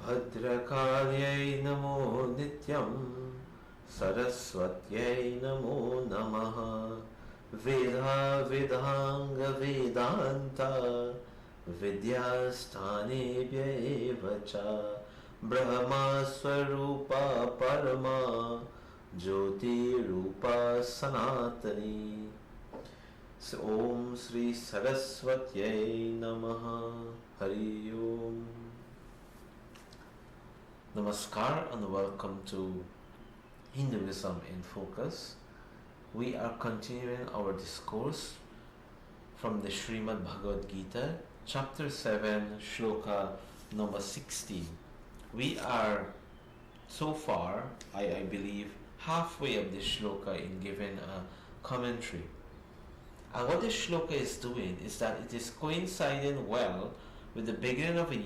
भद्रकाल्यै नमो नित्यं सरस्वत्यै नमो नमः वेदाङ्गवेदान्ता विद्यास्थानेभ्य एव च ब्रह्मस्वरूपा परमा ज्योतिरूपा सनातनी ओम श्री सरस्वत्यै नमः हरि ओम. Namaskar and welcome to Hinduism in Focus. We are continuing our discourse from the Srimad Bhagavad Geeta, chapter 7, shloka number 16. We are so far, I believe, halfway of this shloka in giving a commentary. And what this shloka is doing is that it is coinciding well with the beginning of a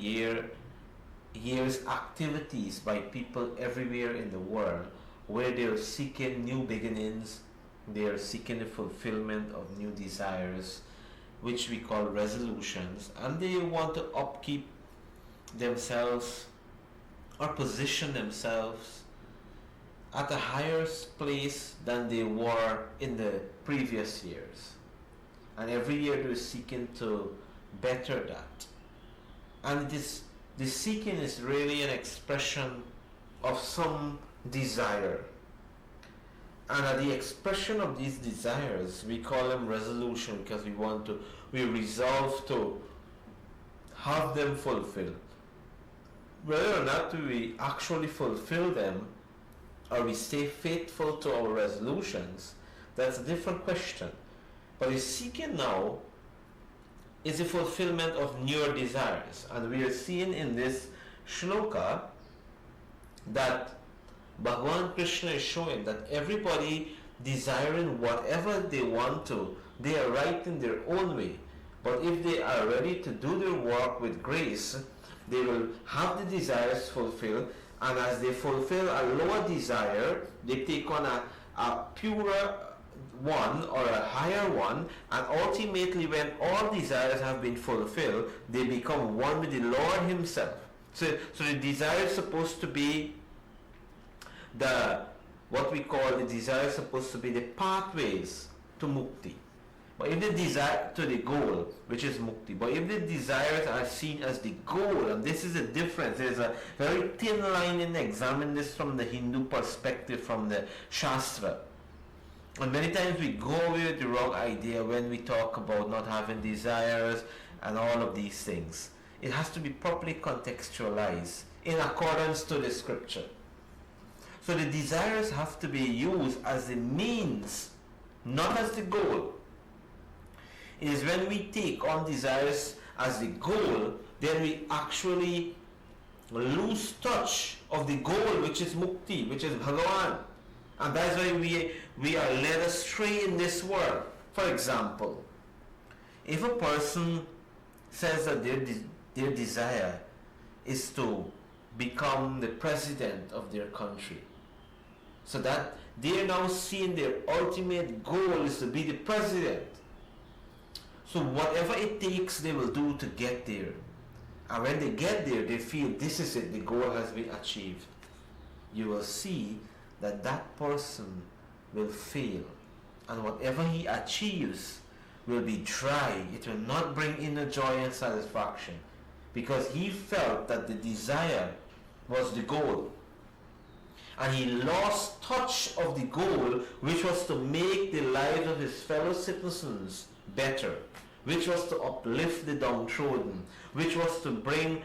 year's activities by people everywhere in the world, where they are seeking new beginnings, they are seeking the fulfillment of new desires, which we call resolutions, and they want to upkeep themselves or position themselves at a higher place than they were in the previous years. And every year they're seeking to better that. And the seeking is really an expression of some desire. And at the expression of these desires, we call them resolution because we resolve to have them fulfilled. Whether or not we actually fulfill them or we stay faithful to our resolutions, that's a different question. But the seeking now is the fulfillment of newer desires. And we are seeing in this shloka that Bhagavan Krishna is showing that everybody desiring whatever they want to, they are right in their own way. But if they are ready to do their work with grace, they will have the desires fulfilled. And as they fulfill a lower desire, they take on a purer one or a higher one, and ultimately when all desires have been fulfilled, they become one with the Lord himself. So the desire is supposed to be what we call the desire is supposed to be the pathways to mukti. But if the desire to the goal, which is mukti, but if the desires are seen as the goal, and this is a difference, there's a very thin line in examining this from the Hindu perspective, from the Shastra. And many times we go away with the wrong idea when we talk about not having desires and all of these things. It has to be properly contextualized in accordance to the scripture. So the desires have to be used as the means, not as the goal. It is when we take on desires as the goal, then we actually lose touch of the goal, which is mukti, which is Bhagavan. And that's why we are led astray in this world. For example, if a person says that their desire is to become the president of their country, so that they are now seeing their ultimate goal is to be the president. So whatever it takes, they will do to get there. And when they get there, they feel this is it, the goal has been achieved. You will see that person will fail, and whatever he achieves will be dry. It will not bring inner joy and satisfaction, because he felt that the desire was the goal, and he lost touch of the goal, which was to make the lives of his fellow citizens better, which was to uplift the downtrodden, which was to bring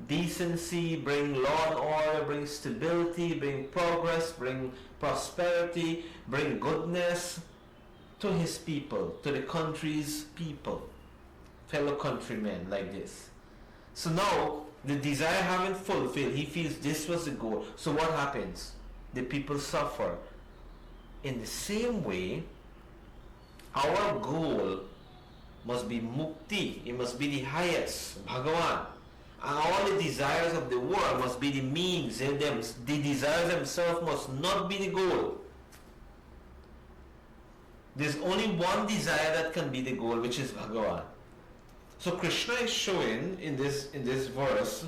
decency, bring law and order, bring stability, bring progress, bring prosperity, bring goodness to his people, to the country's people, fellow countrymen like this. So now, the desire having fulfilled, he feels this was the goal. So what happens? The people suffer. In the same way, our goal must be mukti. It must be the highest, Bhagavan. And all the desires of the world must be the means. The desires themselves must not be the goal. There's only one desire that can be the goal, which is Bhagavan. So Krishna is showing in this verse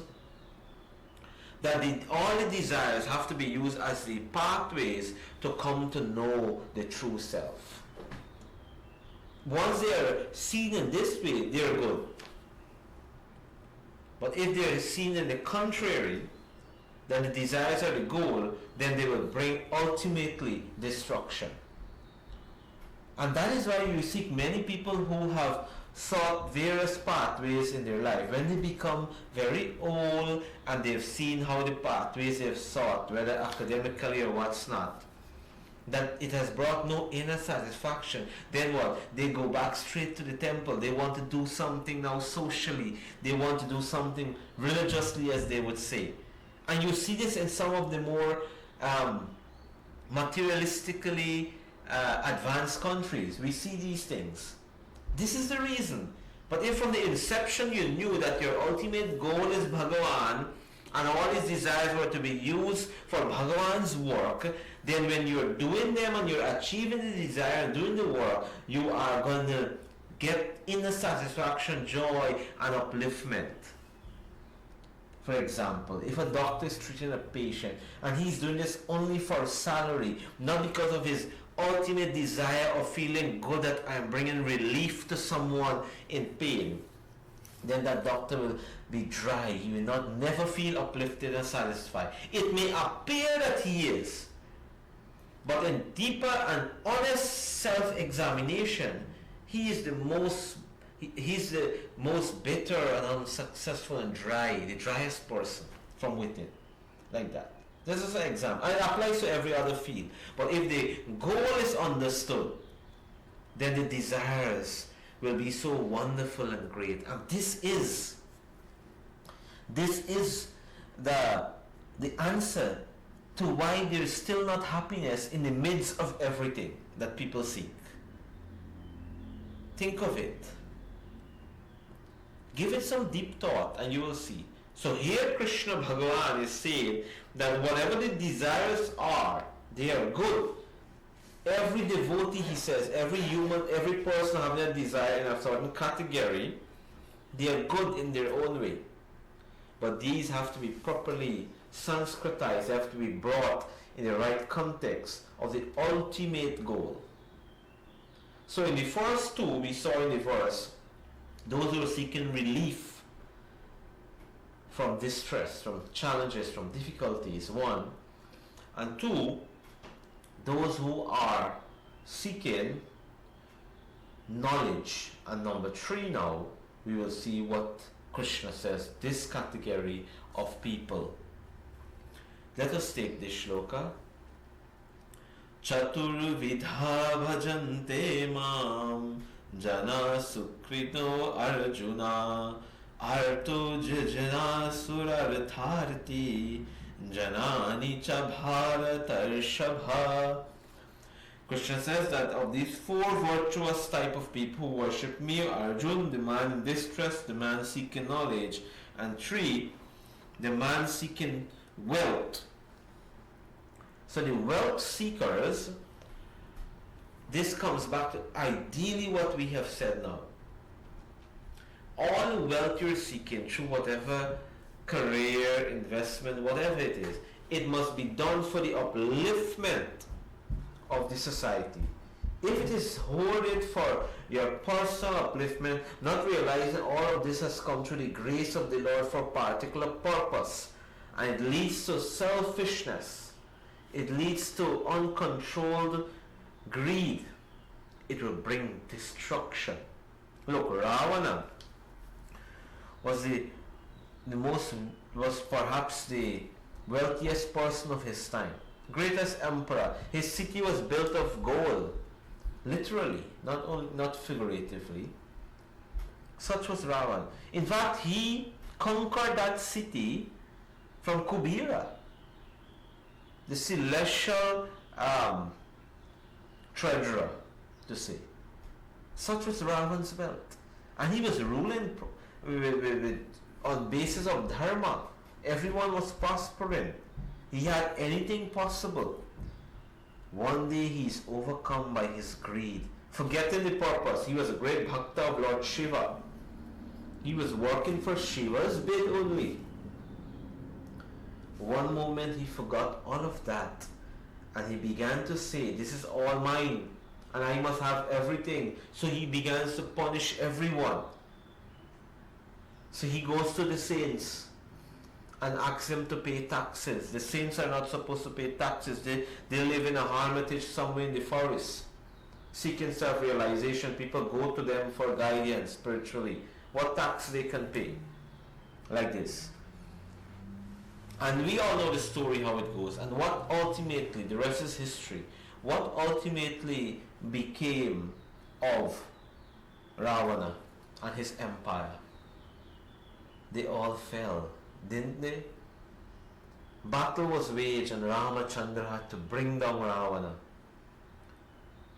that all the desires have to be used as the pathways to come to know the true self. Once they are seen in this way, they are good. But if they are seen in the contrary, then the desires are the goal, then they will bring ultimately destruction. And that is why you seek many people who have sought various pathways in their life. When they become very old and they've seen how the pathways they've sought, whether academically or what's not, that it has brought no inner satisfaction, then what? They go back straight to the temple. They want to do something now socially. They want to do something religiously, as they would say. And you see this in some of the more materialistically advanced countries. We see these things. This is the reason. But if from the inception you knew that your ultimate goal is Bhagavan, and all his desires were to be used for Bhagavan's work, then when you're doing them and you're achieving the desire and doing the work, you are going to get inner satisfaction, joy, and upliftment. For example, if a doctor is treating a patient and he's doing this only for salary, not because of his ultimate desire of feeling good that I'm bringing relief to someone in pain, then that doctor will be dry. He will never feel uplifted and satisfied. It may appear that he is, but in deeper and honest self-examination, he's the most bitter and unsuccessful and dry, the driest person from within, like that. This is an example. And it applies to every other field. But if the goal is understood, then the desires will be so wonderful and great. And this is the answer to why there is still not happiness in the midst of everything that people seek. Think of it. Give it some deep thought and you will see. So here Krishna Bhagavan is saying that whatever the desires are, they are good. Every devotee, he says, every human, every person having a desire in a certain category, they are good in their own way. But these have to be properly Sanskritized, they have to be brought in the right context of the ultimate goal. So in the first two, we saw in the verse, those who are seeking relief from distress, from challenges, from difficulties, one. And two, those who are seeking knowledge. And number three now, we will see what Krishna says, this category of people. Let us take this shloka. Chaturvidha bhajante mam jana sukrito arjuna arto jajana surartharti janani cha bharatarshabha. Krishna says that of these four virtuous type of people who worship me, Arjun, the man in distress, the man seeking knowledge, and three, the man seeking wealth. So the wealth seekers, this comes back to ideally what we have said now. All wealth you're seeking through whatever career, investment, whatever it is, it must be done for the upliftment of the society. If it is hoarded for your personal upliftment, not realizing all of this has come through the grace of the Lord for a particular purpose, and it leads to selfishness, it leads to uncontrolled greed, it will bring destruction. Look, Ravana was perhaps the wealthiest person of his time, greatest emperor. His city was built of gold, literally, not figuratively. Such was Ravan. In fact, he conquered that city from Kubera, the celestial treasurer, to say. Such was Ravan's wealth. And he was ruling on basis of dharma. Everyone was prospering. He had anything possible. One day he is overcome by his greed, forgetting the purpose. He was a great bhakta of Lord Shiva. He was working for Shiva's bid only. one moment he forgot all of that, and he began to say, this is all mine, and I must have everything. So he begins to punish everyone. So he goes to the saints and asks them to pay taxes. The saints are not supposed to pay taxes. They live in a hermitage somewhere in the forest, seeking self-realization. People go to them for guidance spiritually. What tax they can pay? Like this. And we all know the story how it goes. And what ultimately, the rest is history, what ultimately became of Ravana and his empire? They all fell, didn't they? Battle was waged and Ramachandra had to bring down Ravana.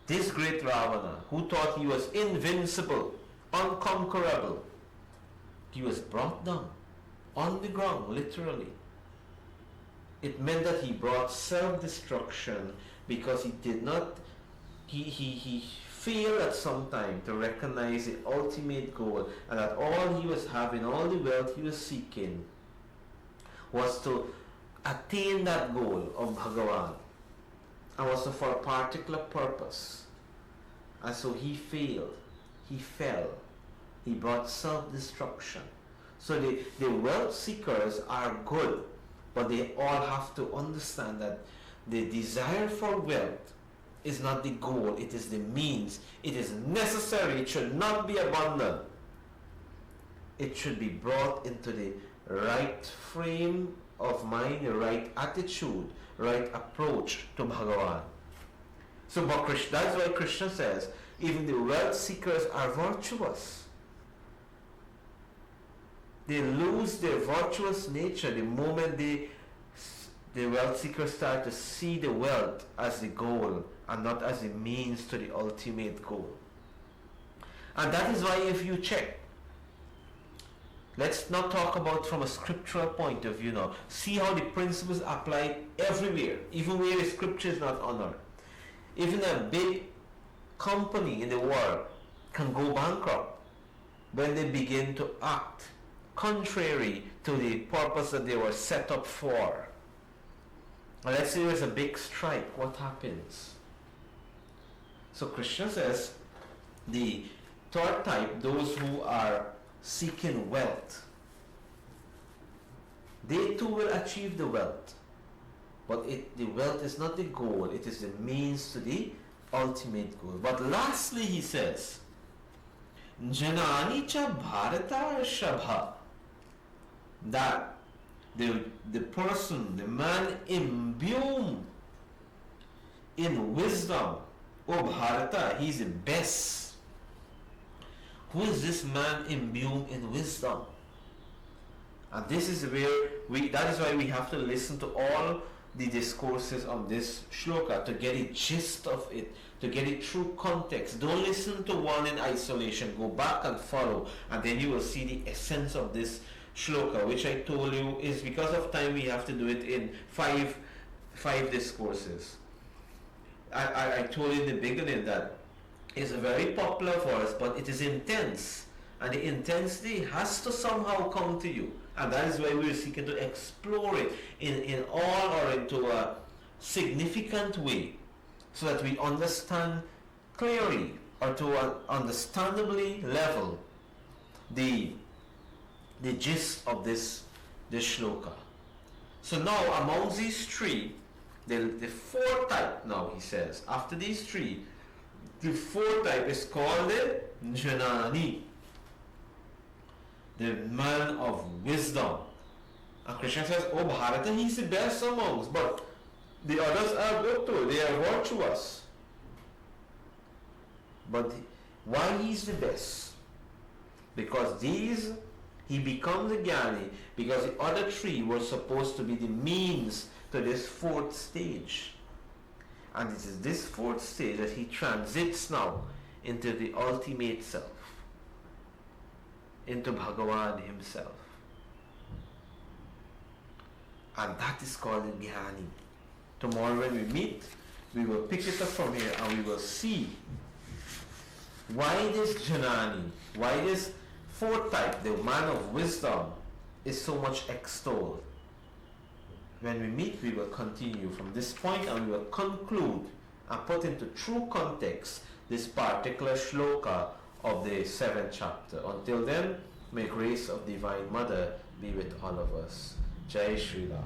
This great Ravana, who thought he was invincible, unconquerable, he was brought down on the ground, literally. It meant that he brought self-destruction because he did not, he failed at some time to recognize the ultimate goal, and that all he was having, all the wealth he was seeking, was to attain that goal of Bhagavan, and was for a particular purpose. And so he failed, he fell, he brought self-destruction. So the wealth seekers are good, but they all have to understand that the desire for wealth is not the goal, it is the means. It is necessary, it should not be abandoned. It should be brought into the right frame of mind, the right attitude, right approach to Bhagavan. So but Krishna, that's why Krishna says, even the wealth seekers are virtuous. They lose their virtuous nature the moment the wealth seekers start to see the wealth as the goal and not as the means to the ultimate goal. And that is why, if you check, let's not talk about from a scriptural point of view now. See how the principles apply everywhere, even where the scripture is not honored. Even a big company in the world can go bankrupt when they begin to act contrary to the purpose that they were set up for. And let's say there's a big strike, what happens? So Krishna says, the third type, those who are seeking wealth, they too will achieve the wealth. But the wealth is not the goal, it is the means to the ultimate goal. But lastly, he says, Janani cha bharata shabha, that the person, the man imbued in wisdom, oh Bharata, he's the best. Who is this man imbued in wisdom? And this is where that is why we have to listen to all the discourses on this shloka to get a gist of it, to get it through context. Don't listen to one in isolation. Go back and follow, and then you will see the essence of this shloka, which I told you is, because of time, we have to do it in five discourses. I told you in the beginning that it's very popular for us, but it is intense, and the intensity has to somehow come to you, and that is why we're seeking to explore it in all or into a significant way, so that we understand clearly, or to an understandably level, the gist of this shloka. So now amongst these three, the fourth type now, he says, after these three, the fourth type is called the Janani, the man of wisdom. And Krishna says, oh Bharata, he's the best amongst, but the others are good too, they are virtuous. But why he's the best? Because he becomes a Jnani, because the other three were supposed to be the means to this fourth stage. And it is this fourth stage that he transits now into the ultimate self, into Bhagavan himself. And that is called the Jnani. Tomorrow when we meet, we will pick it up from here and we will see why this Janani, why this fourth type, the man of wisdom, is so much extolled. when we meet, we will continue from this point and we will conclude and put into true context this particular shloka of the 7th chapter. Until then, may grace of Divine Mother be with all of us. Jai Shri Ram.